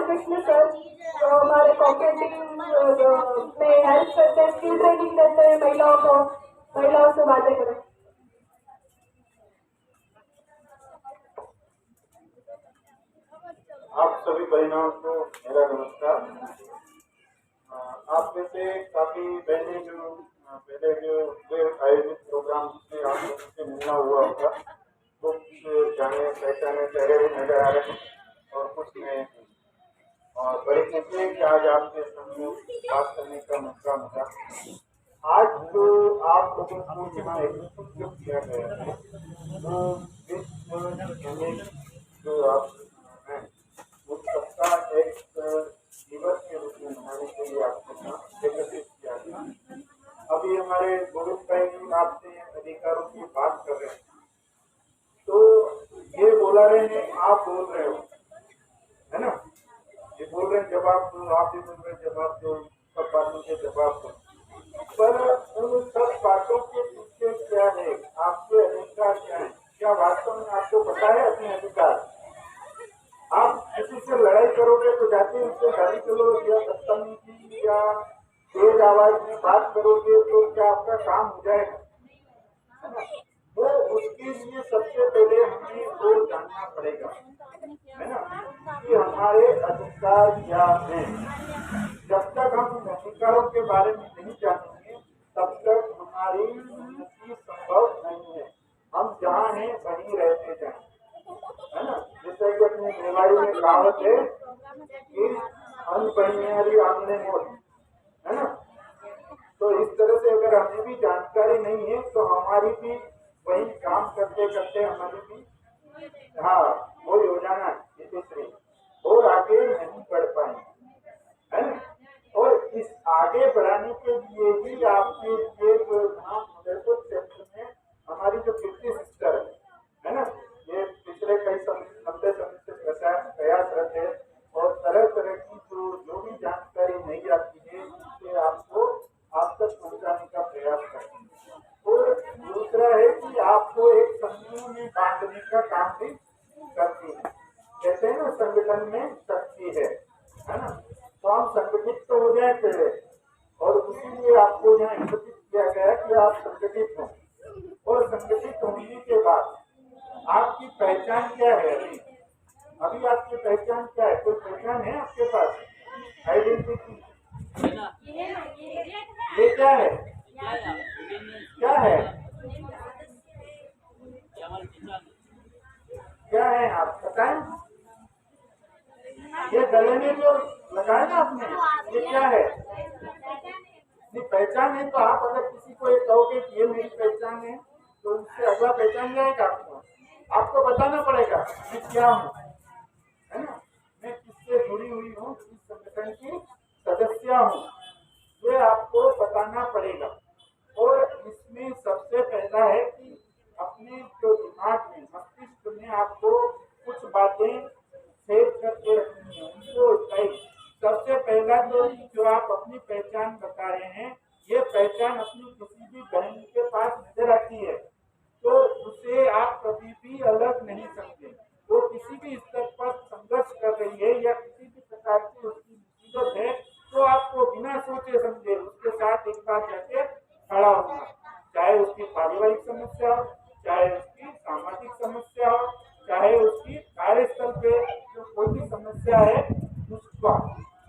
Vishnu sir जो हमारे cooperative में हेल्प करते हैं, स्किल ट्रेनिंग देते हैं महिलाओं से बातें करें। आप सभी बहनों को मेरा नमस्कार। आप में से काफी बहनें जो पहले जो आयोजित प्रोग्राम से आप लोगों से मिलना हुआ होगा, कुछ जाने पहचाने चेहरे भी नजर आ रहे हैं और कुछ नए, और बड़ी खुशी है कि आज आपके सामने बात करने का मौका मिला। आज जो आप लोगों को यहाँ एग्जीक्यूट जो किया गया है वो विश्व जो आप हैं उस सबका एक दिवस के रूप में मनाने के लिए आपको यहाँ एकत्रित किया गया। अभी हमारे गोविंद भाई जी आपसे अधिकारों की बात कर रहे हैं, तो ये बोला रहे हैं, आप बोल रहे हो, है ना? ये बोल रहे हैं जवाब दो, आप भी बोल रहे हैं जवाब दो, सब बातों के जवाब दो। पर उन सब बातों के पीछे क्या है, आपके अधिकार क्या है? क्या वास्तव में आपको पता है अपने अधिकार? आप किसी से लड़ाई करोगे तो जाके उससे गाली चलोगे या बदतमीजी या तेज आवाज में बात करोगे तो क्या आपका काम हो जाएगा? है ना? तो उसके लिए सबसे पहले हमें वो जानना पड़ेगा, है ना, कि हमारे अधिकार क्या हैं। जब तक हम अधिकारों के बारे में नहीं जानेंगे तब तक हमारी उन्नति संभव नहीं है। हम जहाँ हैं वहीं रहते जाएं, है ना? जैसे कि अपने मेवाड़ी में कहावत है कि अन पहियारी आंगने मोट, है ना? तो इस तरह से अगर हमें भी जानकारी नहीं है तो हमारी भी वही काम करते करते हमारी भी वो हो जाना दूसरी और आगे नहीं बढ़ पाएंगे, है ना? और इस आगे बढ़ाने के लिए ही आपके लिए जो मदरपुर क्षेत्र में हमारी जो कीर्ति सिस्टर है ना, ये पिछले कई लंबे समय से प्रयासरत है और तरह तरह की जो भी जानकारी नहीं आती है उसे आपको आप तक पहुँचाने का प्रयास करते हैं। और दूसरा है कि आपको एक समूह में बांटने का काम भी करती है। कहते हैं ना संगठन में शक्ति है ना? तो हम संगठित तो हो जाए पहले, और इसीलिए आपको यहाँ एकत्रित किया गया कि आप संगठित हों, और संगठित होने के बाद आपकी पहचान क्या है? अभी आपकी पहचान क्या है? कोई पहचान है आपके पास? आइडेंटिटी ये क्या है? क्या है? क्या है आप बताएं? ये गले में जो लगाया ना आपने, ये क्या है? ये पहचान है। तो आप अगर किसी को ये कहोगे कि ये मेरी पहचान है तो उससे अगला पहचान जाएगा आपको। आपको बताना पड़ेगा मैं क्या हूँ, है ना? मैं किससे जुड़ी हुई हूँ, किस संगठन की सदस्य हूँ, ये आपको बताना पड़ेगा। और इसमें सबसे पहला है कि अपने जो दिमाग में मस्तिष्क में आपको कुछ बातें सेव करके रखनी है, उनको सही। सबसे पहला जो आप अपनी पहचान बता रहे हैं, ये पहचान अपनी किसी भी बहन के पास नजर आती है तो उसे आप कभी भी अलग नहीं समझे। वो किसी भी स्तर पर संघर्ष कर रही है या किसी भी प्रकार की उसकी मुसीबत है तो आपको बिना सोचे समझे उसके साथ एक बार जाके खड़ा होना, चाहे उसकी पारिवारिक समस्या हो, चाहे उसकी सामाजिक समस्या हो, चाहे उसकी कार्यस्थल पे जो कोई भी समस्या है उसका,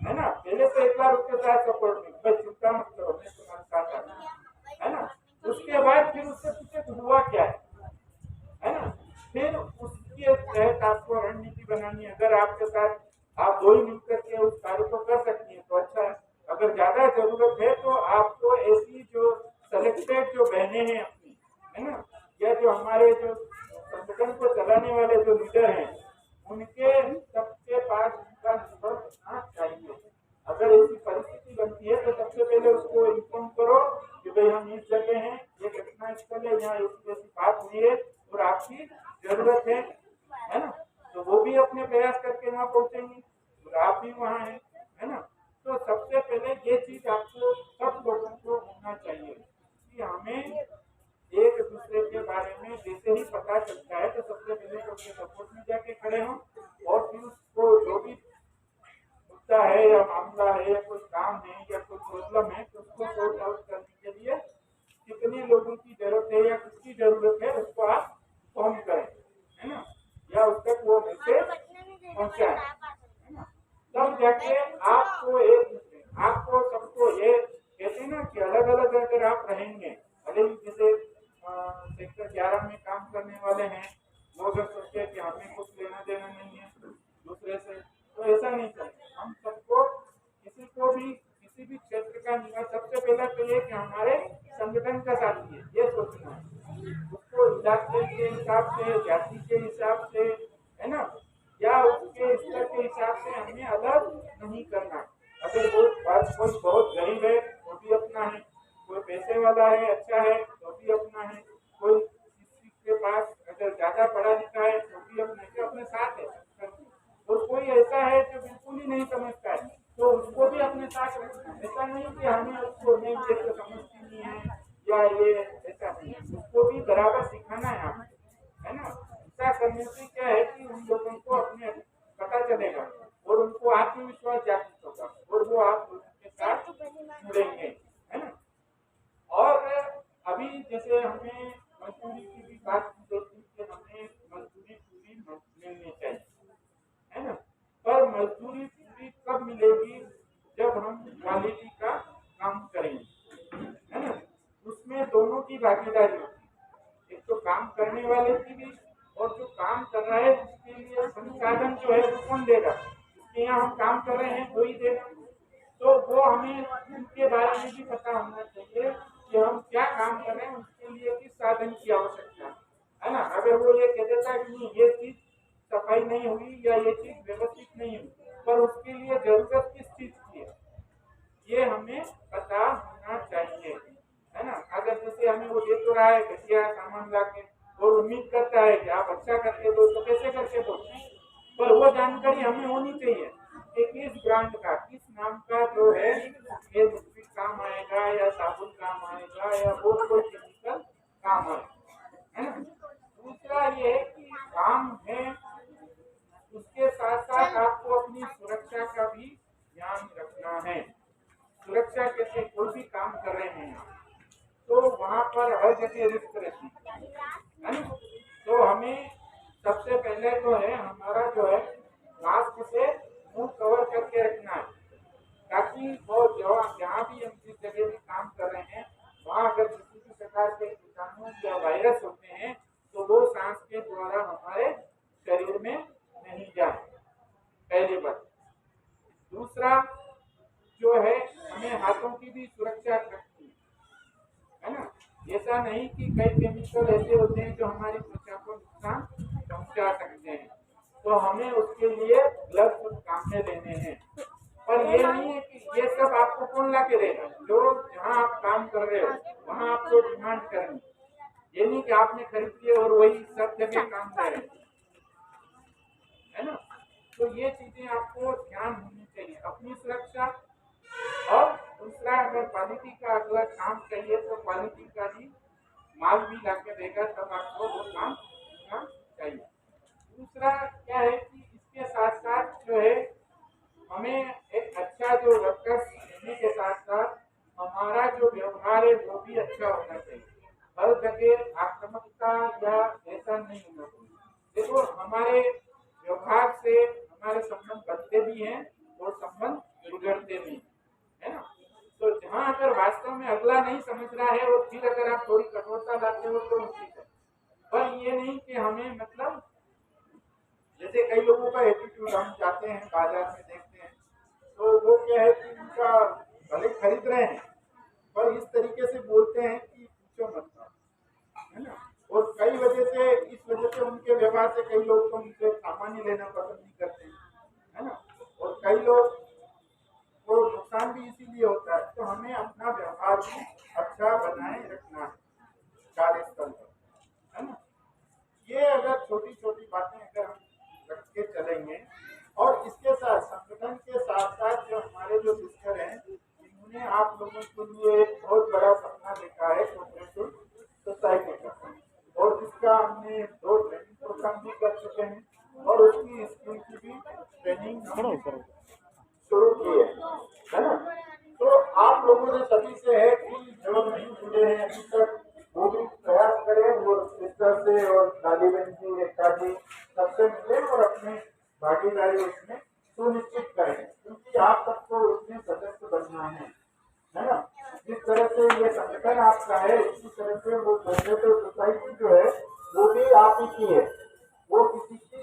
है ना? पहले तो एक बार उसके साथ सपोर्ट में भाई चिंता मत करो, मैं तुम्हारे साथ आता, है ना? उसके बाद फिर उससे पूछे हुआ क्या है ना? फिर उसके तहत आपको रणनीति बनानी है। अगर आपके साथ आप दो ही मिलकर के उस कार्य को कर सकती है तो अच्छा है। अगर ज्यादा जरूरत है तो आपको ऐसी जो सेलेक्टेड जो बहनें हैं अपनी, है ना, या जो हमारे जो संगठन को चलाने वाले जो लीडर हैं उनके सबके पास उनका नंबर होना चाहिए। अगर ऐसी परिस्थिति बनती है तो सबसे पहले उसको इन्फॉर्म करो कि भाई हम इस जगह हैं, ये घटना स्थल है, यहाँ ऐसी बात हुई है और आपकी जरूरत है ना? तो वो भी अपने प्रयास करके वहाँ पहुँचेंगे और आप भी वहाँ हैं, है ना? तो सबसे पहले ये चीज आपको सब लोगों को होना चाहिए कि हमें एक दूसरे के बारे में जैसे ही पता चलता है तो सबसे पहले तो उसके सपोर्ट में जाके खड़े हों और फिर उसको जो भी हमें अलग नहीं करना। अगर वो कोई बहुत गरीब है तो भी अपना है, कोई पैसे वाला है अच्छा है तो भी अपना है, कोई किसी के पास अगर ज्यादा पढ़ा लिखा है तो भी अपना है, अपने साथ है। और कोई ऐसा है जो बिल्कुल ही नहीं समझता है तो उसको भी अपने साथ रखना। ऐसा नहीं कि हमें उसको नहीं जैसे समझती नहीं है या ये ऐसा नहीं है, उसको भी बराबर सिखाना है आपको, है ना। ऐसा करने से क्या है कि उन लोगों को अपने पता चलेगा और उनको आत्मविश्वास जागृत होगा और वो आप लोगों के साथ जुड़ेंगे, है ना। और अभी जैसे हमें मजदूरी की भी बात की गई थी कि हमें मजदूरी पूरी मिलनी चाहिए, है ना। पर मजदूरी पूरी कब मिलेगी? जब हम क्वालिटी का काम करेंगे, है ना। उसमें दोनों की भागीदारी होती है, एक तो काम करने वाले की भी और जो काम कर रहा है उसके लिए संसाधन जो है वो कौन देगा? जिसके यहाँ हम काम कर रहे हैं वही देगा। तो वो हमें उनके बारे में भी पता होना चाहिए कि हम क्या काम कर रहे हैं, उसके लिए किस साधन की आवश्यकता है ना। अगर वो ये कह देता है कि नहीं ये चीज सफाई नहीं हुई या ये चीज व्यवस्थित नहीं हुई, पर उसके लिए जरूरत किस चीज की है ये हमें पता होना चाहिए, है ना। अगर जैसे हमें वो दे तो रहा है घटिया सामान ला के और उम्मीद करता है कि आप अच्छा करके दो तो कैसे करके दो, पर वो जानकारी हमें होनी चाहिए कि किस ब्रांड का किस नाम का जो है ये लिक्विड काम आएगा या साबुन काम आएगा या और कोई केमिकल काम आएगा, है ना। दूसरा ये है कि काम है उसके साथ साथ आपको अपनी सुरक्षा का भी ध्यान रखना है। सुरक्षा कैसे? कोई भी काम कर रहे हैं तो वहाँ पर हर जगह रिस्क रहती है ना। तो हमें सबसे पहले तो है हमारा जो है मास्क से मुंह कवर करके रखना है, ताकि वो जहाँ भी हम जिस जगह भी काम कर रहे हैं वहाँ अगर किसी भी प्रकार के कीटाणु या वायरस होते हैं तो वो सांस के द्वारा हमारे शरीर में नहीं जाए, पहली बात। दूसरा जो है हमें हाथों की भी सुरक्षा रखनी है ना। ऐसा नहीं कि कई केमिकल ऐसे होते हैं जो हमारी त्वचा को नुकसान पहुंचा सकते हैं, तो हमें उसके लिए ग्लव्स काम में लेने हैं। पर ये नहीं है कि ये सब आपको कौन ला के देगा, जो जहाँ आप काम कर रहे हो वहाँ आपको डिमांड करनी, ये नहीं कि आपने खरीद लिया और वही सब जगह काम कर रहे, है ना। तो ये चीजें आपको ध्यान होनी चाहिए, अपनी सुरक्षा। और दूसरा अगर क्वालिटी का अगला काम चाहिए तो क्वालिटी का भी माल भी ला के देगा तब आपको वो काम करना चाहिए। दूसरा क्या है कि इसके साथ साथ जो है हमें एक अच्छा जो वर्कर्स होने के साथ साथ हमारा जो व्यवहार है वो भी अच्छा होना चाहिए। हर जगह आक्रामकता या ऐसा नहीं होना चाहिए। देखो हमारे व्यवहार से हमारे संबंध बनते भी हैं और संबंध बिगड़ते भी हैं, है ना। तो जहाँ अगर वास्तव में अगला नहीं समझ रहा है और फिर अगर आप थोड़ी कठोरता लाते हो तो ठीक है, पर ये नहीं कि हमें मतलब जैसे कई लोगों का एटीट्यूड हम जाते हैं बाजार में देखते हैं तो वो क्या है कि उनका भले खरीद रहे हैं पर इस तरीके से बोलते हैं कि पूछो मत, है ना। और कई इस वजह से उनके व्यवहार से कई लोग तो उनसे सामान ही लेना पसंद नहीं करते हैं, है ना। और कई लोग को नुकसान भी इसीलिए होता है। तो हमें अपना व्यवहार भी अच्छा बनाए रखना है कार्यस्थल पर, है ना। ये अगर छोटी छोटी बातें अगर हम रख के चलेंगे और इसके साथ संगठन के साथ साथ जो हमारे जो सिस्टर हैं इन्होंने आप लोगों के लिए एक बहुत बड़ा सपना देखा है कोऑपरेटिव सोसाइटी का, और जिसका हमने 2 ट्रेनिंग प्रोग्राम भी कर चुके हैं और उसकी स्किल की भी ट्रेनिंग शुरू की है ना। तो आप लोगों ने सभी से है कि जो नहीं जुड़े हैं अभी तक वो भी प्रयास करें, वो सिस्टर से और दादी बहन जी एकता जी सबसे मिले और अपने भागीदारी उसमें सुनिश्चित करें, क्योंकि आप सबको उसमें सदस्य बनना है ना। जिस तरह से ये संगठन आपका है इसी तरह से वो कोऑपरेटिव सोसाइटी जो है वो भी आप ही की है, वो किसी की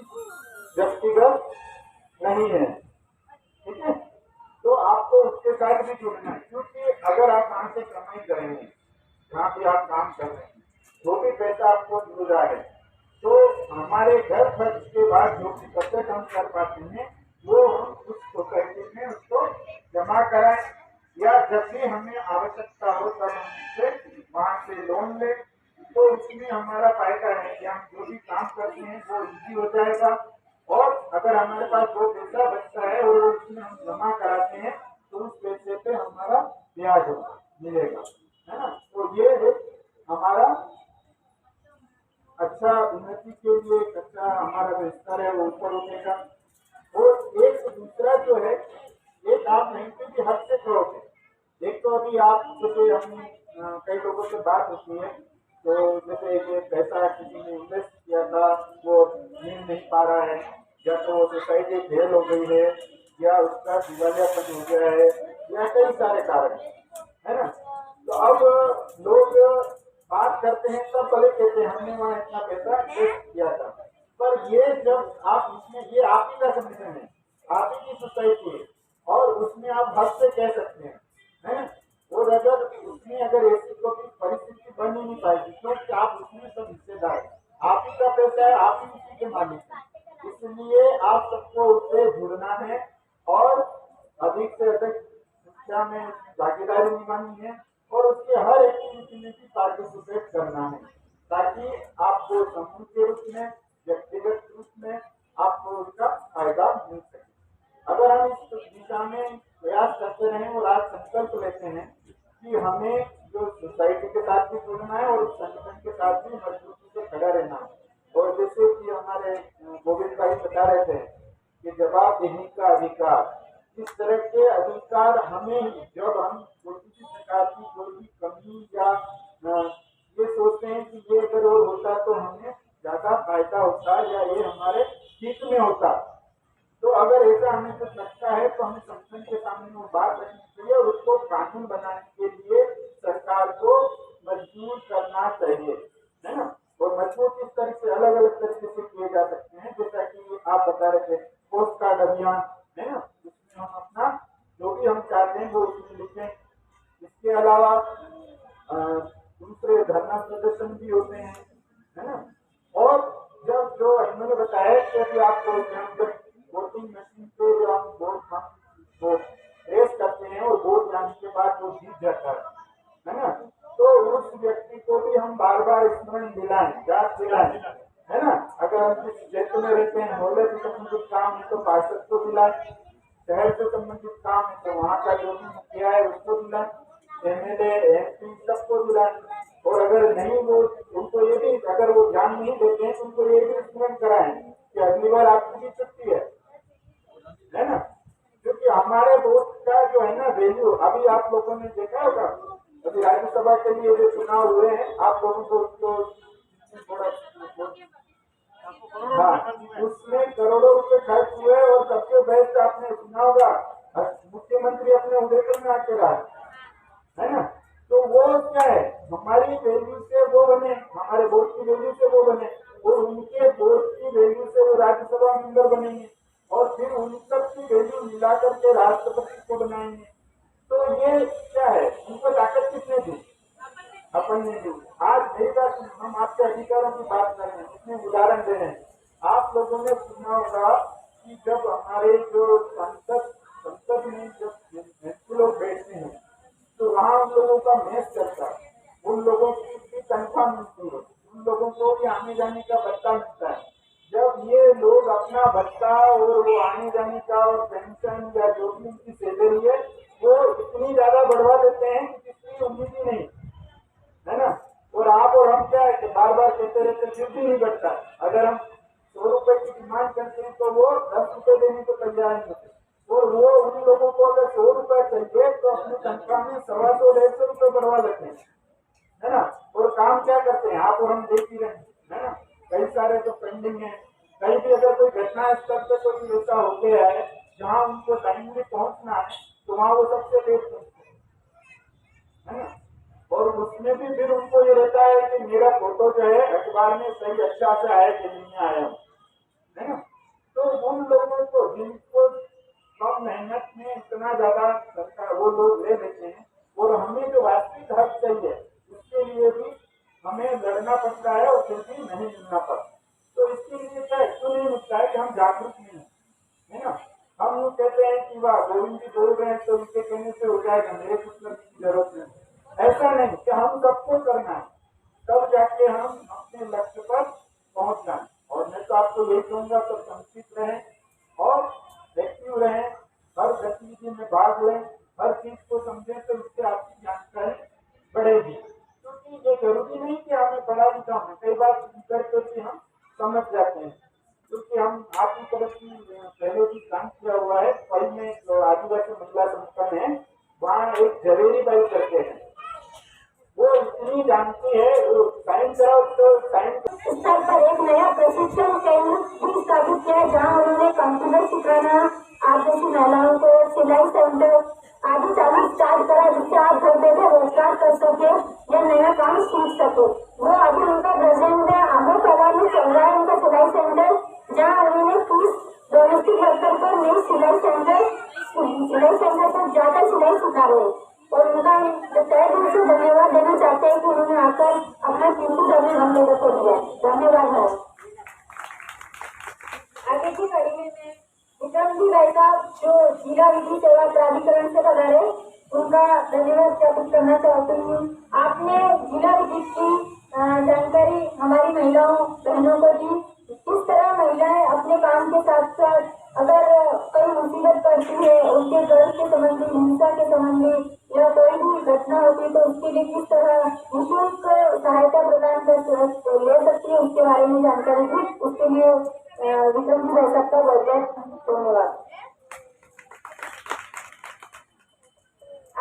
व्यक्तिगत नहीं है, ठीक है। तो आपको उसके साथ भी जुड़ना है, क्योंकि अगर आप वहां से कमाई करेंगे जहाँ भी आप काम कर रहे हैं जो भी पैसा आपको मिल रहा है तो हमारे घर खर्च के बाद जो भी बचत हम कर पाते हैं वो हम उस जमा कराएं, या जब भी हमें आवश्यकता हो तब हम उनसे वहां से लोन लें। तो उसमें हमारा फायदा है कि हम जो भी काम करते हैं वो इजी हो जाएगा, और अगर हमारे पास वो पैसा बचता है और उसमें हम जमा कराते हैं तो उस पैसे पे हमारा ब्याज मिलेगा, है ना। तो ये एक हमारा अच्छा उन्नति के लिए एक अच्छा हमारा जो स्तर है वो ऊपर उठेगा। और एक दूसरा जो है, एक आप नहीं पे भी हद से करोगे। एक तो अभी आप जैसे हमने कई लोगों से बात होती है, तो जैसे ये पैसा किसी ने इन्वेस्ट किया था वो मिल नहीं पा रहा है, या तो सोसाइटी फेल हो गई है, या उसका दिवालियापन हो गया है, या कई सारे कारण है ना। तो अब लोग बात करते हैं तब भले कहते हैं हमने वहाँ इतना पैसा इन्वेस्ट किया था, पर ये जब आप इसमें, ये आप ही का संगठन है, आप ही की सोसाइटी है, और उसमें आप हद से कह सकते हैं। और अगर उसमें अगर ऐसी कोई परिस्थिति बन ही नहीं पाएगी, क्योंकि आप उसमें सब हिस्सेदार, आप ही का पैसा है, आप ही उसी के मालिक हैं। इसलिए आप सबको उससे जुड़ना है और अधिक से अधिक संख्या में भागीदारी निभानी है, और उसके हर एक्टिविटी में भी पार्टिसिपेट करना है, ताकि आपको समूह के रूप में, व्यक्तिगत रूप में आपको उसका फायदा मिल सके। अगर हम इस दिशा में प्रयास करते रहें और आज संकल्प लेते हैं कि हमें जो सोसाइटी के साथ भी जुड़ना है और उस संगठन के साथ भी मजबूती से खड़ा रहना है, और जैसे कि हमारे गोविंद भाई बता रहे थे कि जवाबदेही का अधिकार, इस तरह के अधिकार हमें ही, जब हम किसी प्रकार की कोई भी कमी या ये सोचते हैं कि ये अगर और होता तो हमें ज्यादा फायदा होता या ये हमारे हित में होता, तो अगर ऐसा हमें कुछ लगता है तो हमें संगठन के सामने वो बात रखनी चाहिए और उसको कानून बनाने के लिए सरकार को मजबूर करना चाहिए, है ना। और मजबूर किस तरह से, अलग अलग तरीके से किए जा सकते हैं, जैसा कि आप बता रहे थे पोस्ट कार्ड अभियान, है ना, जिसमें हम अपना जो भी हम चाहते हैं वो उसमें लिखें। इसके अलावा दूसरे धरना प्रदर्शन भी होते हैं, है ना। और जब जो इन्होंने बताया कि अभी आपको जब वोटिंग मशीन पे जो हम वोट प्रेस करते हैं और वोट जाने के बाद वो जीत जाता है ना, तो उस व्यक्ति को भी हम बार बार स्मरण दिलाएं, याद दिलाएं, है ना। अगर हम किसी क्षेत्र में रहते हैं, मोहल्ले से संबंधित काम है तो पार्षद को दिलाएं, शहर से संबंधित काम है तो वहाँ का जो भी मुखिया है उसको दिलाएं, एमएलए एमपी सबको दिलाएं। और अगर नहीं वो उनको ये भी, अगर वो ध्यान नहीं देते हैं तो उनको ये भी स्मरण कराएं कि अगली बार आपकी भी छुट्टी है ना। क्योंकि हमारे वोट का जो है ना वैल्यू, अभी आप लोगों ने देखा होगा, अभी राज्यसभा के लिए जो चुनाव हुए हैं, आप लोगों को उसको थोड़ा, हाँ, उसमें करोड़ों रुपए खर्च हुए और सबसे बेस्ट आपने सुना होगा मुख्यमंत्री अपने उदयपुर में आके रहा, है ना। तो वो क्या है, हमारी वैल्यू से वो बने, हमारे वोट की वैल्यू से वो बने, और उनके वोट की वैल्यू से वो राज्यसभा मेंबर बनेंगे, और फिर उन सब की वैल्यू मिला करके राष्ट्रपति को बनाएंगे। तो ये क्या है, उनको ताकत किसने दी, अपन ने दी। आज मेरी बात, हम आपके अधिकारों की बात कर रहे हैं, इसमें उदाहरण दे रहे हैं। आप लोगों ने सुना होगा कि जब हमारे जो संसद में जब लोग बैठते हैं तो वहाँ उन लोगों का मैच चलता है, उन लोगों की भी तनख्वाह मिलती है, उन लोगों को भी आने जाने का भत्ता मिलता है। जब ये लोग अपना भत्ता और वो आने जाने का और पेंशन या जो भी उनकी सैलरी है वो इतनी ज्यादा बढ़वा देते हैं कि किसी उम्मीद ही नहीं, है ना। और आप और हम क्या है कि बार बार कहते रहते फिर भी नहीं बढ़ता। अगर हम 100 रुपए की डिमांड करते हैं तो वो 10 रुपए देने को तैयार नहीं होते, और वो उन लोगों को अगर 100 रुपए चाहिए तो अपनी तनख्वाह में 125 150 रुपए बढ़वा देते हैं, है ना। और काम क्या करते हैं, आप और हम देख ही रहे हैं, है ना। कई सारे तो पेंडिंग है, कहीं भी अगर कोई घटना स्तर पे कोई ऐसा हो गया है जहाँ उनको टाइमली पहुंचना है तो वहाँ वो सबसे लेट पहुंचते हैं, है ना। और उसमें भी फिर उनको ये रहता है कि मेरा फोटो जो है अखबार में सही अच्छा से आया कि नहीं आया, है ना। तो उन लोगों को जिनको कम मेहनत में इतना ज्यादा सरकार वो लोग ले लेते हैं, और हमें जो वास्तविक हक चाहिए उसके लिए भी हमें लड़ना पड़ता है और फिर भी नहीं मिलना पड़ता। तो इसके लिए क्या क्यों नहीं मिलता है कि हम जागरूक नहीं है ना। हम लोग कहते समझते हैं कि वाह गोविंद जी बोल रहे हैं तो उनके कहने से हो जाएगा, मेरे कुछ करने की जरूरत नहीं। ऐसा नहीं कि हम सबको करना है, तब जाके हम अपने लक्ष्य पर पहुंच जाए। और मैं तो आपको यही कहूंगा, तो संचित रहें और एक्टिव रहें, हर गतिविधि में भाग लें, हर चीज को समझें, तो इससे आपकी जानकारी बढ़ेगी। क्योंकि ये जरूरी नहीं कि हमें पढ़ा लिखा हो, कई बार करके भी हम समझ जाते हैं। क्योंकि हम आपकी तरफ की पहले भी काम किया हुआ है, कल में जो आदिवासी महिला संगठन है वहाँ एक झवेरी बाई करके है, वो इतनी जानती है, वो टाइम कराओ तो टाइम स्तर पर एक नया प्रशिक्षण केंद्र भी स्थापित किया जहाँ उन्होंने कंप्यूटर सिखाना, आदिवासी महिलाओं को सिलाई सेंटर आदि चालू स्टार्ट करा, जिससे आप घर बैठे रोजगार कर सके या नया काम सीख सके। वो अभी उनका प्रेजेंट है अहमदाबाद में चल रहा है उनका सिलाई सेंटर, जहाँ उन्होंने 30 डोमेस्टिक वर्कर को नई सिलाई सेंटर पर जाकर सिलाई सिखा रहे हैं। और उनका तय दिल से धन्यवाद देना चाहते हैं कि उन्होंने आकर अपना कीमती समय हम लोगों को दिया। धन्यवाद है। आगे की कड़ी में मैं विक्रम जी भाई साहब जो जिला विधि सेवा प्राधिकरण से पधारे, उनका धन्यवाद ज्ञापित करना चाहती हूँ। आपने जिला विधि की जानकारी हमारी महिलाओं बहनों को दी। किस तरह महिलाएं अपने काम के साथ साथ अगर कोई मुसीबत पड़ती है, उनके घर के संबंधी, हिंसा के संबंधी या कोई भी घटना होती है, तो उसके लिए किस तरह निःशुल्क सहायता प्रदान कर ले सकती है, उसके बारे में जानकारी दी। उसके लिए विक्रम जी भाई साहब का बहुत बहुत धन्यवाद।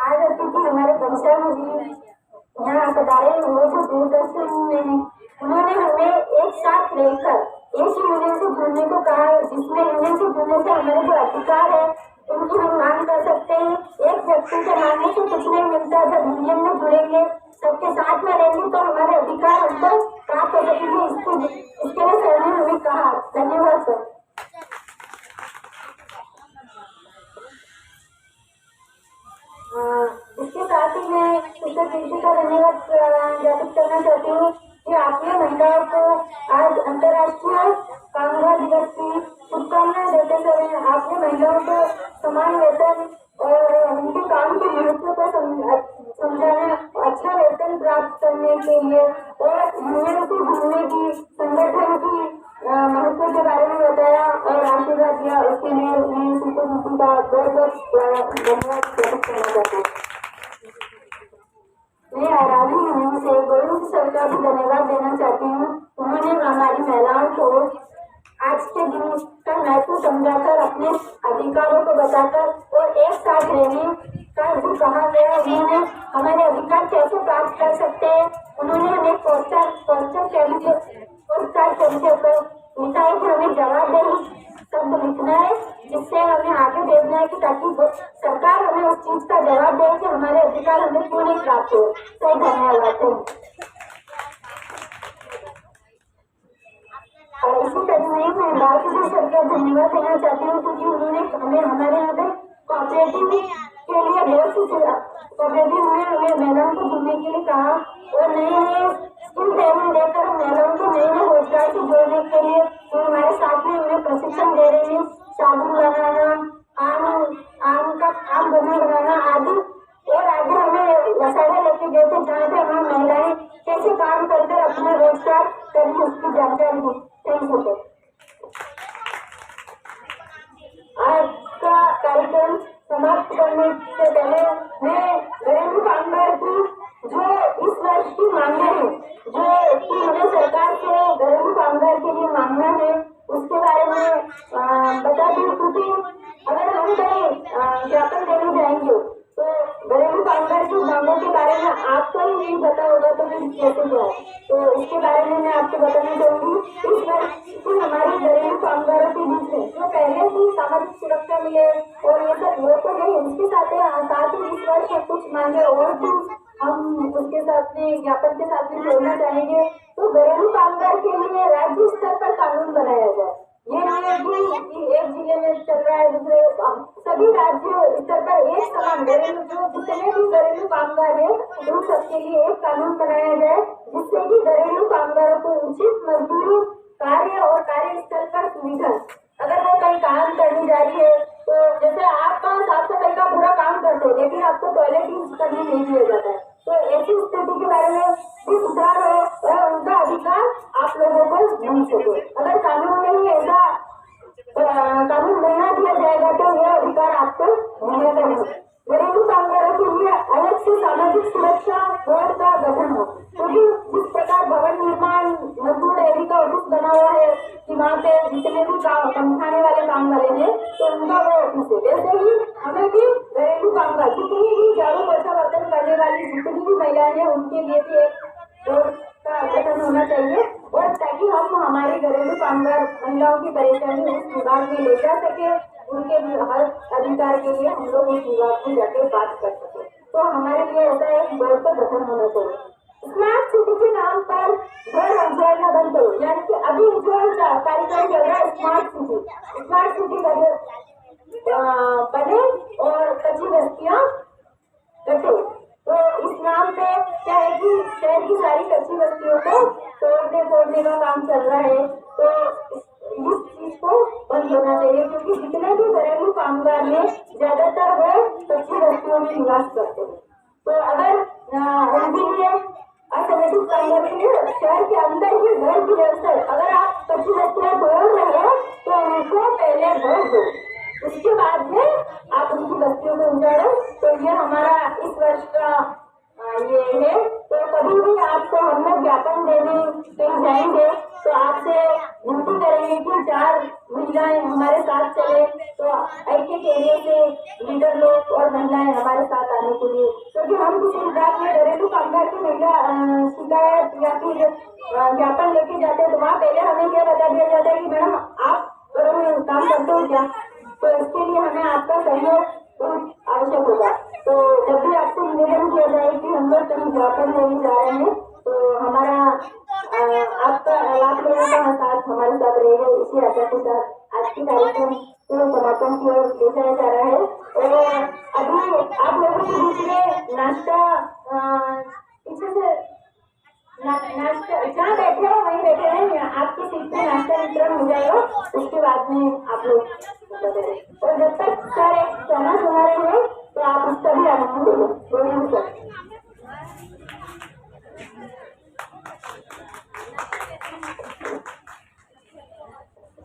आज अतिथि हमारे घनश्याम जी यहाँ पधारे हुए जो दूरदर्शन में, उन्होंने हमें एक साथ रहकर एक यूनियन से जुड़ने को कहा है, जिसमें यूनियन से जुड़ने से हमारे जो अधिकार है उनकी हम मांग कर सकते हैं। एक व्यक्ति के मांगने से कुछ नहीं मिलता, जब यूनियन में जुड़ेंगे, सबके साथ में रहेंगे तो हमारे अधिकार हमको प्राप्त हो सकेंगे। इसके लिए सर ने हमें कहा। धन्यवाद सर। इसके साथ ही मैं शिक्षक दीदी का धन्यवाद ज्ञापित करना चाहती हूँ कि आपने महिलाओं को आज अंतर्राष्ट्रीय कामगार दिवस की शुभकामनाएं देते समय आपने महिलाओं को समान वेतन और उनके काम के महत्व को समझाने, अच्छा वेतन प्राप्त करने के लिए और यूनियन से जुड़ने की, संगठन की महत्व के बारे में बताया और आशीर्वाद दिया। उसके लिए मैं शिक्षक दीदी का बहुत बहुत धन्यवाद ज्ञापित करना चाहती हूँ। मैं आराधी यूनियन से गोविंद सर का भी धन्यवाद देना चाहती हूँ। उन्होंने हमारी महिलाओं को आज के दिन का महत्व समझाकर, अपने अधिकारों को बताकर और एक साथ रहने का जो कहा गया, उन्होंने हमारे अधिकार कैसे प्राप्त कर सकते हैं, उन्होंने हमें पोस्टर पर लिखा है कि हमें जवाबदेही शब्द लिखना है, जिससे हमें आगे भेजना है कि ताकि सरकार हमें उस चीज का जवाब दे कि हमारे अधिकार हमें क्यों नहीं प्राप्त हो। तो धन्यवाद। और इसी तरह मैं भारतीय सरकार धन्यवाद देना चाहती हूँ, क्योंकि उन्होंने हमें हमारे यहाँ पे कोऑपरेटिव के लिए बहुत सी कोऑपरेटिव में हमें महिलाओं को जुड़ने के लिए कहा और नए नए स्किल ट्रेनिंग देकर महिलाओं को नए नए रोजगार से जोड़ने के लिए वो हमारे साथ में उन्हें प्रशिक्षण दे रहे हैं। साबुन बनाना, आम बनाना आदि, और आगे हमें मसाला लेके गए थे जहाँ पे हम महिलाएं कैसे काम करके अपना रोजगार करेंगे उसकी जानकारी दी। Thank you. आज का कार्यक्रम समाप्त करने से पहले मैं घरेलू कामगार की जो इस वर्ष की मांगे है, जो कि हमें सरकार से घरेलू कामगार के लिए मांगना है, उसके बारे में बता दूं। क्योंकि अगर हम कहीं ज्ञापन देने जाएंगे तो घरेलू कामगार की मांगों के बारे में आपको ही नहीं पता होगा तो फिर कैसे जाए। तो इसके बारे में मैं आपको बताना चाहूंगी। इस वर्ष की हमारी घरेलू कामगारों के बीच में जो पहले ही सामाजिक सुरक्षा मिले और ये सब वो तो नहीं, उसके साथ ही इस वर्ष कुछ मांगे और भी हम उसके साथ में ज्ञापन के साथ में जोड़ना चाहेंगे। तो घरेलू कामगार के लिए राज्य स्तर पर कानून बनाया जाए। ये नहीं कि एक जिले में चल रहा है, दूसरे सभी राज्य स्तर पर एक समान घरेलू जो जितने भी घरेलू कामगार है उन सबके लिए एक कानून बनाया जाए, जिससे कि घरेलू कामगारों को उचित मजदूरी, कार्य और कार्यस्थल पर सुविधा, अगर वो कहीं काम करने जा रही है तो जैसे अधिकार आपको मिलेगा नहीं। घरेलू कामगारों के लिए अलग से सामाजिक सुरक्षा बोर्ड का गठन हो, क्योंकि जिस प्रकार भवन निर्माण मजदूर डेयरी का ऑफिस बना हुआ है कि वहाँ पे जितने भी पंखाने वाले काम वाले हैं तो उनका वो ऑफिस है, वैसे ही हमें भी घरेलू कामगार जितनी भी झाड़ू पोछा बर्तन करने वाली जितनी भी महिलाएं हैं उनके लिए भी एक बोर्ड का गठन होना चाहिए, और ताकि हम हमारे घरेलू कामगार महिलाओं की परेशानी उस विभाग में ले जा सके, उनके हर अधिकार के लिए हम लोग उस विभाग में जाके बात कर सके। तो हमारे लिए ऐसा एक बोर्ड का गठन होना चाहिए। स्मार्ट सिटी के नाम पर घर उजाड़ना बंद करो, यानी कि अभी जो कार्यक्रम चल रहा है स्मार्ट सिटी बने और कच्ची बस्तियां कटे। तो इस नाम पे क्या है कि शहर की सारी कच्ची बस्तियों को तोड़ने फोड़ने का काम चल रहा है, तो इस चीज को बंद होना चाहिए, क्योंकि जितने भी घरेलू कामगार हैं ज्यादातर वो कच्ची बस्तियों में निवास करते हैं। तो अगर उनके लिए असंगठित कामगार के लिए शहर के अंदर ही घर की व्यवस्था, अगर आप कच्ची बस्तियां तोड़ रहे हो तो उनको पहले घर दो, उसके बाद में आप उनकी बस्तियों को उजाड़ो। तो ये हमारा इस वर्ष का ये है। तो कभी भी आपको हम लोग ज्ञापन देने कहीं जाएंगे तो आपसे विनती करेंगे कि 4 महिलाएं हमारे साथ चले, तो एक एरिया से लीडर लोग और महिलाएं हमारे साथ आने के लिए, क्योंकि हम किसी विभाग में घरेलू कामगार की महिला शिकायत या फिर ज्ञापन लेके जाते हैं तो वहाँ पहले हमें क्या बता दिया जाता है कि मैडम आप काम करते हो क्या, तो इसके लिए हमें आपका सहयोग आवश्यक होगा। तो जब भी आपसे निवेदन किया जाए कि हम लोग कहीं ज्ञापन लेने जा रहे हैं तो हमारा आप लोगों का साथ हमारे साथ रहेगा। इसी आशा के साथ आज की कार्यक्रम को समापन की ओर ले जाया जा रहा है। और अभी आप लोगों के बीच में नाश्ता पीछे से नाश्ता जहाँ बैठे हो वहीं बैठे हैं, आपकी सीट पे नाश्ता वितरण हो जाएगा, उसके बाद में आप लोग और जब तक सर एक गाना सुना रहे हैं तो आप उसका भी आनंद ले लो।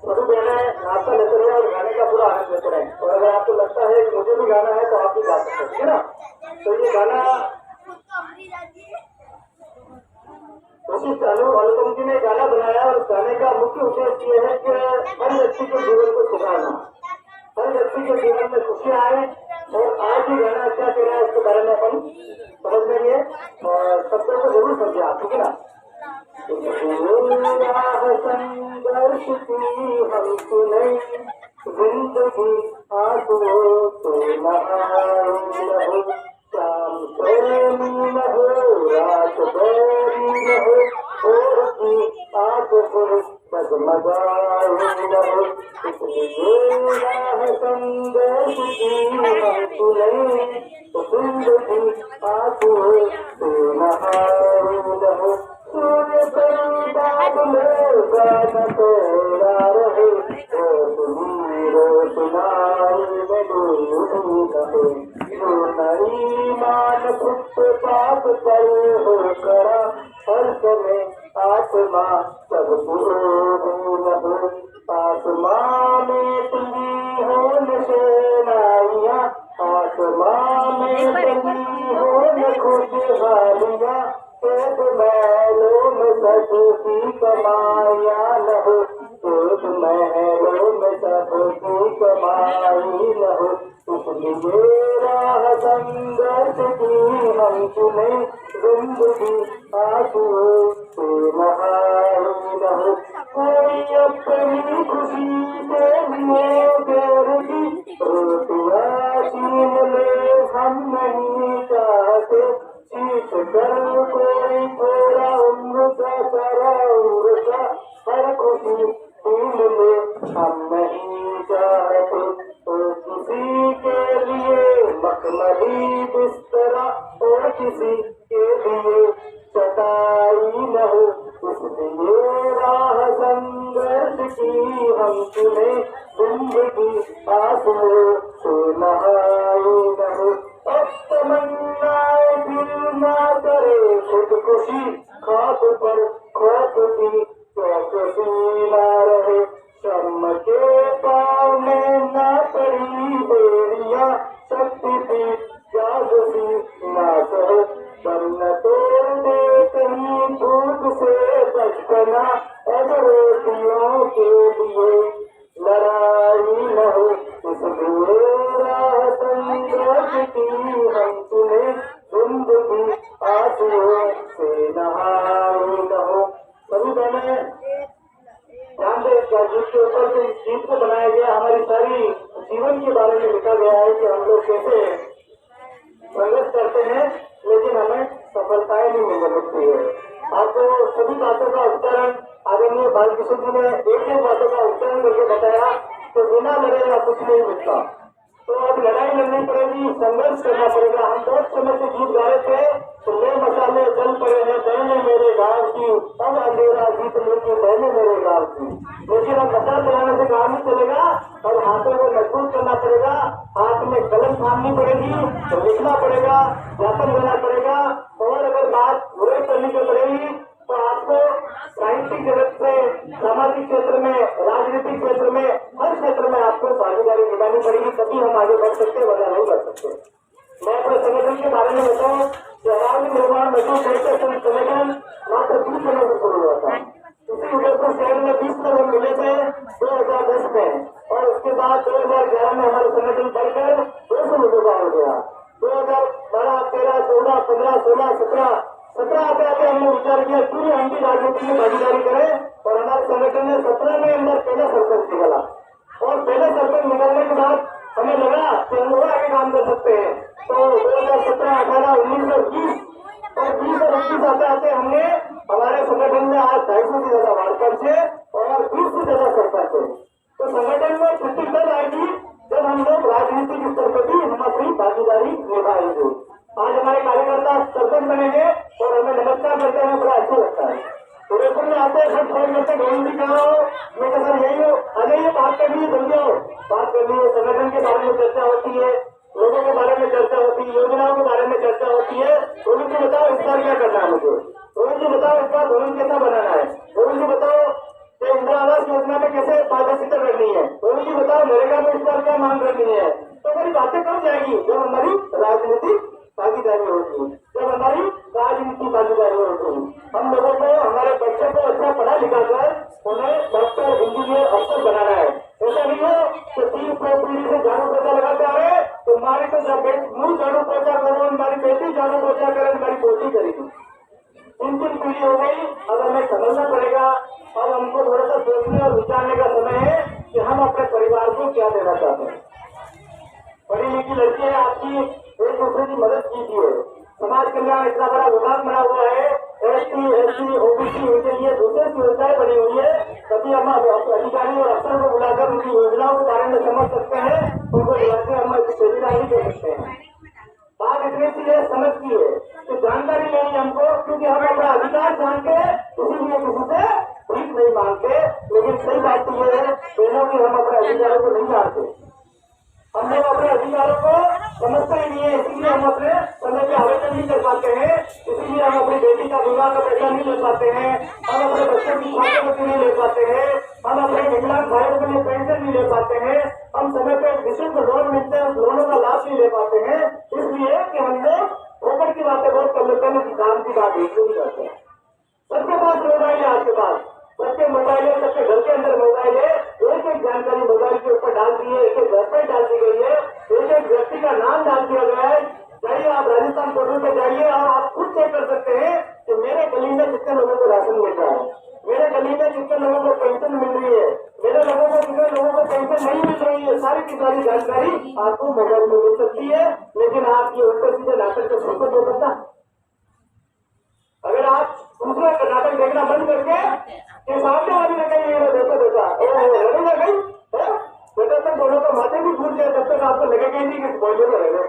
सभी बहने नाश्ता लेते रहे और गाने का पूरा आनंद लेते रहे, और अगर आपको लगता है कि मुझे भी गाना है तो आप भी गा सकते हैं ना। तो ये गाना अनुपम जी ने गाना बनाया और गाने का मुख्य उद्देश्य ये है कि हर व्यक्ति के जीवन को सुधारना, हर व्यक्ति के जीवन में खुशी आए। और आज ही गाना क्या कह रहा है इसके बारे में अपन समझ लेंगे और शब्दों को जरूर समझे आप, ठीक है ना। संघर्ष की हम सुने जिंदगी आंसुओं से नहाए, शाम प्रेमी न हो रात बैरी न हो, और की आंख पर डगमगाए न हो, इसलिए राह संघर्ष की हम सुने तो जिंदगी आंसुओं से नहाए न हो। सूर्य बादलों का न तेरा रहे, रोशनी रोशनाई में डूबी रहे, जो नई मान फुटपाथ पर हो करा, हर समय आत्मा सब पूरी न हो। आत्मा में तुझी हो निशानियाँ, आत्मा में बनी हो न खुशहालियाँ, एक महलों में सबकी कमाइयाँ न हो, एक महलों में सबकी कमाई न हो। इसलिए राह संघर्ष की हम चुने जिंदगी आंसुओं से नहाई न हो। कोई अपनी खुशी के लिए बेरुखी रोटियाँ छीन ले हम नहीं चाहते, शीश कर कोई थोड़ा उम्र का सारा उम्र का हर खुशी छीन ले हम नहीं चाहते। तो किसी के लिए मखमली बिस्तरा और किसी के लिए चटाई न हो, इसलिए राह संघर्ष की हम चुने जिंदगी आंसुओं से नहाई न हो। अब तमन्नाएं दिल ना करे खुदकुशी, खाक पर खौफ की चौकसी ना रहे, शर्म के पाँव में ना पड़ी जीवन के बारे में लिखा गया है कि हम लोग कैसे संघर्ष करते हैं लेकिन हमें सफलताएं नहीं मिल सकती है। आपको सभी बातों का उच्चारण आदरणीय बालकृष्ण जी ने एक बातों का उच्चारण करके बताया तो बिना लड़े या कुछ नहीं मिलता। तो अब लड़ाई लड़नी पड़ेगी, संघर्ष करना पड़ेगा। हम बहुत समय से गीत गा रहे थे तो ले मसाले जल पड़े हैं बहने मेरे गांव की, अब अंधेरा जीत लेके बहने मेरे गांव की। लेकिन अब मसाल बनाने से काम नहीं चलेगा, अब हाथों को मजबूत करना पड़ेगा, हाथ में कलम थामनी पड़ेगी, तो लिखना पड़ेगा, ज्ञापन देना पड़ेगा। और अगर बात बुराई करनी को पड़ेगी तो आपको साहित्यिक जगत से, सामाजिक क्षेत्र में, राजनीतिक क्षेत्र में, हर क्षेत्र में आपको भागीदारी निभानी पड़ेगी, तभी हम आगे बढ़ सकते, वरना नहीं बढ़ सकते। मैं अपने संगठन के बारे में बताऊं कि आवामी निर्माण मजदूर संगठन मात्र 20 समय से शुरू हुआ था। इसी उदयपुर शहर में 20 लोग मिले थे 2010 में, और उसके बाद 2011 में हमारा संगठन बढ़कर 200 लोगों का हो गया। 2012, 13, 14, 15, 16, 17 आते आते हमने विचार किया क्यों हम भी राजनीति में भागीदारी करें, और हमारे संगठन ने 17 में अंदर पहला सरपंच निकाला। और पहले सरपंच निकलने के बाद हमें लगा कि हम लोग आगे काम कर सकते हैं। तो 2017, 18, 19 और 20 और 20 और 21 आते आते हमने हमारे संगठन में आज 250 से ज्यादा वार्ड पंच है और 20 से ज्यादा सरपंच है। तो संगठन में छुट्टी तब आएगी जब हम लोग राजनीतिक स्तर पर भी हम अपनी भागीदारी निभाएंगे। आज हमारे कार्यकर्ता सरपंच बनेंगे और हमें नमस्कार करते हैं, बड़ा अच्छा लगता है। उदयपुर में आते हैं सब फोन करते गोविंद जी कहाँ हो, मैं कहा सर यही हो, आ जाइए बात करनी है, जल्दी आओ। बात करनी है, संगठन के बारे में चर्चा होती है, लोगों के बारे में चर्चा होती है, योजनाओं के बारे में चर्चा होती है। गोविंद जी बताओ इस बार क्या करना है मुझे, गोविंद जी बताओ इस बार भवन कैसा बनाना है, गोविंद जी बताओ कि इंदिरा आवास योजना में कैसे पारदर्शिता करनी है, गोविंद जी बताओ नरेगा में इस बार क्या मांग करनी है। तो हमारी बातें कब जाएगी जब हमारी राजनीतिक भागीदारी होगी, जब हमारी राजनीति भागीदारी होगी। हम लोगों को, हमारे बच्चों को अच्छा पढ़ा लिखा कर उन्हें डॉक्टर, इंजीनियर, अफसर बनाना है। ऐसा नहीं हो कि 3 पीढ़ी से झाड़ू पोछा लगाते आ रहे तो हमारी तो मुंह झाड़ू पोछा करो, हमारी बेटी झाड़ू पोछा करे, हमारी पोती करेगी। 3 पीढ़ी हो गई। अब हमें समझना पड़ेगा, अब हमको थोड़ा सा सोचने और विचारने का समय है कि हम अपने परिवार को क्या देना चाहते हैं। पढ़ी लिखी लड़कियां आपकी एक दूसरे की मदद कीजिए। समाज कल्याण इतना बड़ा विभाग बना हुआ है, SC, SC, OBC उनके लिए दूसरे की योजनाएं बनी हुई है। कभी हम अधिकारी और अफसर को बुलाकर उनकी योजनाओं के बारे में समझ सकते हैं, उनको बुलाकर हम सेमिनार भी दे सकते हैं। बात इतनी सी है, समझ की है कि जानकारी लेनी हमको, क्योंकि हम अपना अधिकार जानते इसीलिए किसी से भीख नहीं मांगते। लेकिन सही बात तो ये है बहनों की हम अपने अधिकारों को नहीं जानते, हम लोग अपने अधिकारों को समझते ही नहीं है, इसीलिए हम अपने समय पे आवेदन नहीं कर पाते हैं, इसीलिए हम अपनी बेटी का विवाह का पैसा नहीं ले पाते हैं, हम अपने बच्चों की छात्रवृत्ति नहीं ले पाते हैं, हम अपने विकलांग भाइयों के लिए पेंशन नहीं ले पाते हैं, हम समय पे निःशुल्क लोन मिलते हैं उस लोनों का लाभ नहीं ले पाते हैं, इसलिए कि हम लोग फोकट की बातें बहुत कर लेते हैं, काम की बात एक नहीं करते हैं। सबके पास मोबाइल है, आपके पास सबके मोबाइल है, सबके घर के अंदर मोबाइल है, एक एक जानकारी मोबाइल के ऊपर डाल दी है, एक एक वेबसाइट डाल दी गई है, एक एक व्यक्ति का नाम डाल दिया गया है। जाइए आप राजस्थान पोर्टल पे जाइए और आप खुद चेक कर सकते हैं कि मेरे गली में कितने लोगों को राशन मिल रहा है, मेरे गली में कितने लोगों को पेंशन मिल रही है, मेरे लोगों को कितने लोगों को पेंशन नहीं मिल रही है। सारी की सारी जानकारी आपको मोबाइल में मिल सकती है। लेकिन आप ये उल्टे सीधे नाटक को सुनकर दे सकता। अगर आप दूसरा नाटक देखना बंद करके कि सामने वाली ने कहीं देखा लड़ेगा कहीं बेटा तक दोनों को माथे भी घूट जाए तब तक आपको लगेगा ही नहीं कि बोले में रहेगा।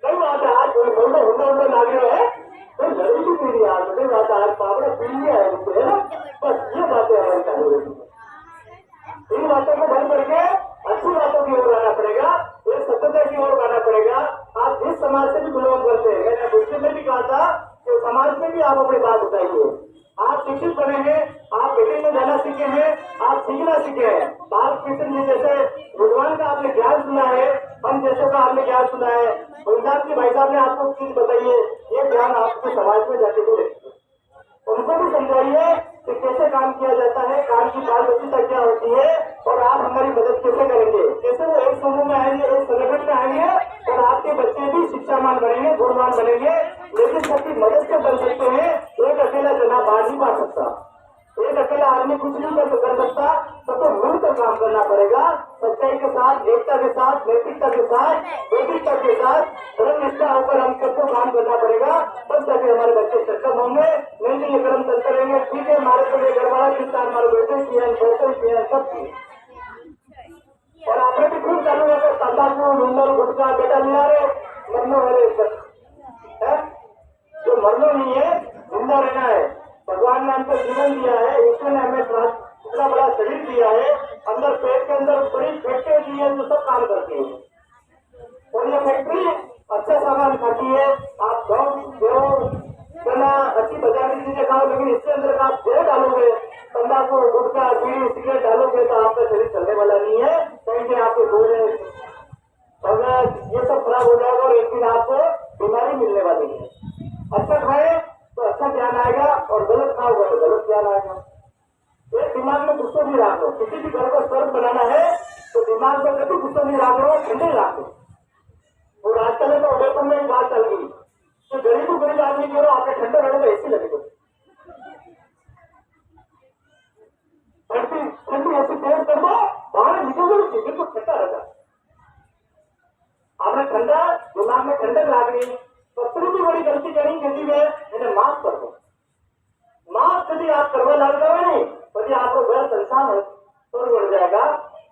कई बात है आज बोलना होंडा लाग रहा है तो लड़ी भी पीढ़ी आज कई बात है आज पावड़ा पीढ़ी है ना, बस ये बातें हमारी चालू रहती है। इन बातों को बंद करके अच्छी बातों की ओर आना पड़ेगा, ये सत्यता की ओर आना पड़ेगा। आप जिस समाज से भी बिलोंग करते हैं, मैंने दूसरे में भी कहा था कि समाज में भी आप अपनी बात उठाइए। आप शिक्षित बने हैं, आप मीटिंग में जाना सीखे हैं, आप सीखना सीखे हैं। बालकृष्ण जी जैसे भगवान का आपने ज्ञान सुना है, हम जैसे का आपने ज्ञान सुना है, पंजाब के भाई साहब ने आपको चीज बताइए, ये ज्ञान आपके समाज में जाके भी रखिए, उनको भी समझाइए कि कैसे काम किया जाता है, काम की पारदर्शिता क्या होती है और आप हमारी मदद कैसे करेंगे। कैसे वो एक समूह में आएंगे, एक संगठन में आएंगे और आपके बच्चे भी शिक्षामान बनेंगे, गुणवान बनेंगे। लेकिन सबकी मदद से बन सकते हैं, एक अकेला जना बाढ़ नहीं पा सकता, एक अकेला आदमी कुछ नहीं कर सकता, सबको मिलकर काम करना पड़ेगा। सच्चाई के साथ, एकता के साथ, नैतिकता के साथ, वैदिकता के साथ, धर्म निष्ठा होकर हम सबको काम करना पड़ेगा। तब जाके हमारे बच्चे सक्षम होंगे। नहीं तो ये कर्म चलते रहेंगे। ठीक है, हमारे को ये घर वाला चिंता हमारे बेटे की है, बेटे की है, सब की। और आपने भी खूब चालू है तंबाकू, नूडल, गुटखा, बेटा मिला रहे मरनो है, जो मरनो नहीं है, जिंदा रहना है। भगवान ने हमको जीवन दिया है, ईश्वर ने हमें इतना बड़ा शरीर दिया है, अंदर पेट के अंदर बड़ी फैक्ट्री दी है जो सब काम करती है। और ये फैक्ट्री अच्छा सामान खाती है। आप गेहूं चना अच्छी बाजार की चीजें खाओ, लेकिन इसके अंदर आप जेल डालोगे, तंबाकू, गुटखा, बीड़ी, सिगरेट डालोगे तो आपका शरीर चलने वाला नहीं है। कहीं से आपके गोले अगर ये सब खराब हो जाएगा और एक दिन आपको बीमारी मिलने वाली है। अच्छा खाए तो अच्छा ज्ञान आएगा और गलत खाओगे तो गलत ज्ञान आएगा। एक दिमाग में गुस्सा नहीं रखो। किसी भी घर को स्वर्ग बनाना है तो दिमाग में कभी गुस्सा नहीं रखो, ठंडे रखो। और आजकल तो उदयपुर में बात चल गई तो गरीब आदमी जो आपने ठंडे रहो तो ऐसी लगेगा, ठंडी ऐसी तेज कर दो, बाहर निकल बिल्कुल ठंडा रहेगा। आपने ठंडा दिमाग में ठंडक लाग रही तो भी बड़ी गलती करी किसी में इन्हें माफ कर दो। माफ यदि आप करवा लग जाओ नहीं तो आपको घर संसार तो बढ़ जाएगा।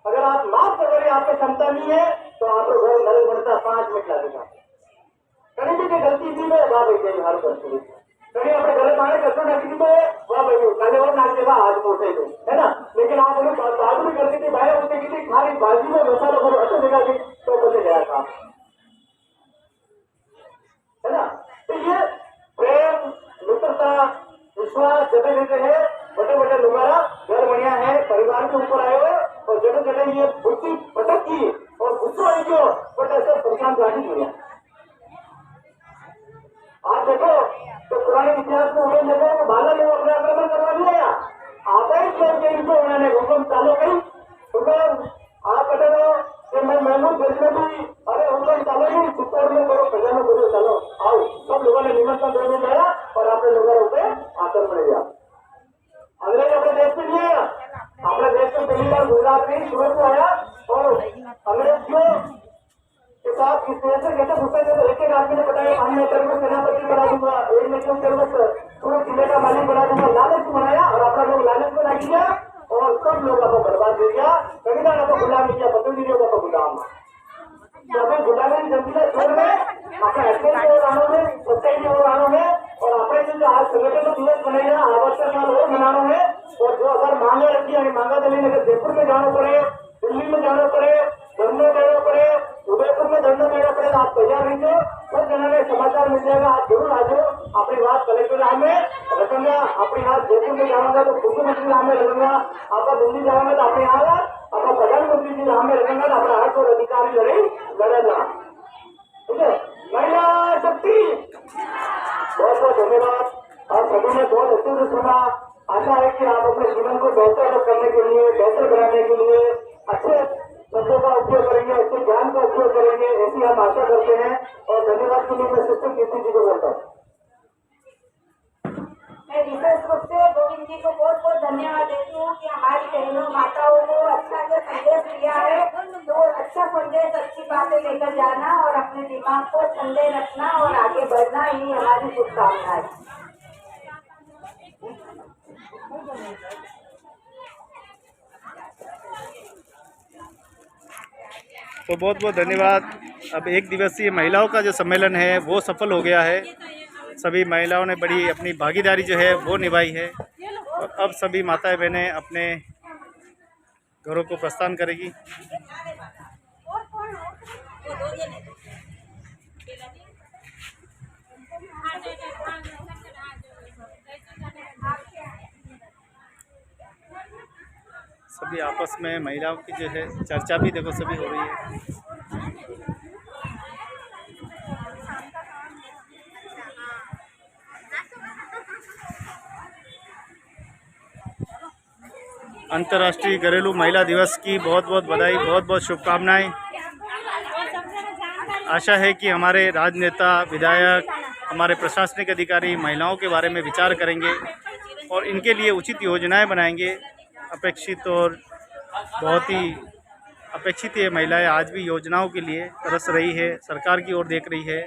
अगर आप माफ करने आपको क्षमता नहीं है तो आपको घर नल बढ़ता 5 मिनट लगेगा। कहीं भी गलती थी मैं वाह भाई हर करती कहीं अपने गले पाने कसो रखी तो वाह भाई काले और नाक के बाद आज मोटे थे, है ना। लेकिन आप उन्हें बाजू भी करती थी, बाहर उठने की थी, खाली बाजू में मसाला को अच्छे जगह थी तो बचे गया था, है ना। तो ये प्रेम, मित्रता, विश्वास जगह जगह है। बड़े बड़े लोग घर बढ़िया है, परिवार के ऊपर आए हुए और जगह जगह ये बुद्धि भटक की और गुस्सा आई जो बट ऐसे परेशान गाड़ी हो गया। आप देखो तो पुराने इतिहास में उन्हें देखो तो बाला लोग अपने आक्रमण करवा दिया, आता ही छोड़ के इनको उन्होंने हुक्म चालू गई हुक्म आप कहते हो कि मैं महमूद देश में भी अरे हुक्म चालू गई चित्तौड़ में करो, प्रजा में करो, चलो आओ। सब लोगों ने निमंत्रण देने गया और अपने लोगों पे आक्रमण किया। अंग्रेज अपने देश में नहीं आया, अपने देश में पहली बार गुजरात में सूरत को आया और अंग्रेजियों के साथ इस तरह से कैसे घुसे थे। तो एक एक आदमी ने बताया हमने तेरे को सेनापति बना दूंगा, एक में क्यों तेरे को पूरे जिले का मालिक बना दूंगा। लालच बनाया और अपना लोग लालच में लग गया और सब लोग आपको बर्बाद कर दिया। कभी ना आपको गुलाम किया, पतंजलि का गुलाम हमें गुलामी जमीला छोड़ में अपने हस्बैंड की ओर आने में, सच्चाई की ओर आने में और अपने जो आज संगठन दिवस मनाया आवश्यक और मनाना है। और जो अगर मांगे रखी है मांगा दली अगर जयपुर में जाना पड़े, दिल्ली में जाना पड़े, धरना देना पड़े, उदयपुर में धरना देना पड़े, आप तैयार रहिए। सब जना ने समाचार मिल जाएगा, आप जरूर आ जाओ। अपनी बात कलेक्टर राह में रखूंगा, अपनी बात जयपुर में जाऊंगा तो मुख्यमंत्री राह में रखूंगा, आपका दिल्ली जाऊंगा तो अपने यहाँ अपना प्रधानमंत्री जी राह में रखूंगा तो अपना हर कोई अधिकारी लड़ेगा। ठीक है, महिला शक्ति बहुत बहुत धन्यवाद। आप सभी ने बहुत अच्छे से सुना। आशा है कि आप अपने जीवन को बेहतर करने के लिए, बेहतर बनाने के लिए अच्छे शब्दों का उपयोग करेंगे, अच्छे ज्ञान का उपयोग करेंगे, ऐसी हम आशा करते हैं। और धन्यवाद के लिए मैं सिस्टर कीर्ति जी को बोलता हूँ। मैं विशेष रूप से गोविंद जी को बहुत बहुत धन्यवाद देती हूँ कि हमारी बहनों माताओं को अच्छा जो संदेश दिया है तो अच्छा संदेश, अच्छी बातें लेकर जाना और अपने दिमाग को ठंडे रखना और आगे बढ़ना ही हमारी शुभकामनाएं। तो बहुत बहुत धन्यवाद। अब 1 दिवसीय महिलाओं का जो सम्मेलन है वो सफल हो गया है। सभी महिलाओं ने बड़ी अपनी भागीदारी जो है वो निभाई है और अब सभी माताएं बहनें अपने घरों को प्रस्थान करेगी। सभी आपस में महिलाओं की जो है चर्चा भी देखो सभी हो रही है। अंतर्राष्ट्रीय घरेलू महिला दिवस की बहुत बहुत बधाई, बहुत बहुत शुभकामनाएं। आशा है कि हमारे राजनेता, विधायक, हमारे प्रशासनिक अधिकारी महिलाओं के बारे में विचार करेंगे और इनके लिए उचित योजनाएं बनाएंगे। अपेक्षित और बहुत ही अपेक्षित ये महिलाएं आज भी योजनाओं के लिए तरस रही है, सरकार की ओर देख रही है।